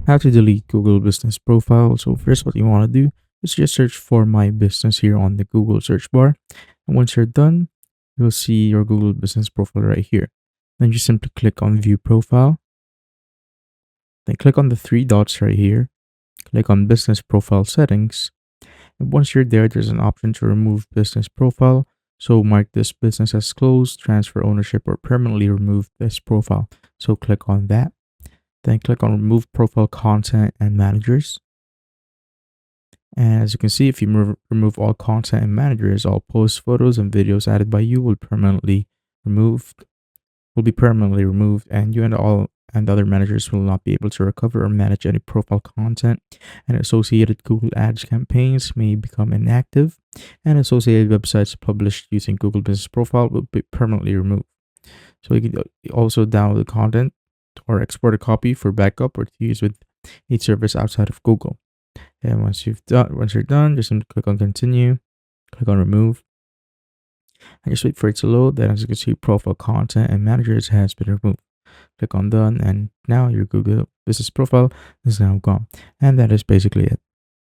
How to delete Google Business Profile. So first, what you want to do is just search for My Business here on the Google search bar. And once you're done, you'll see your Google Business Profile right here. Then you simply click on View Profile. Then click on the three dots right here. Click on Business Profile Settings. And once you're there, there's an option to remove business profile. So mark this business as closed, transfer ownership, or permanently remove this profile. So click on that. Then click on Remove Profile Content and Managers. And as you can see, if you remove all content and managers, all posts, photos, and videos added by you removed, will be permanently removed, and you and all and other managers will not be able to recover or manage any profile content, and associated Google Ads campaigns may become inactive, and associated websites published using Google Business Profile will be permanently removed. So you can also download the content or export a copy for backup or to use with a service outside of Google. And once you're done, just simply click on continue, click on remove, and just wait for it to load. Then as you can see, profile content and managers has been removed. Click on done, and now your Google Business Profile is now gone. And that is basically it.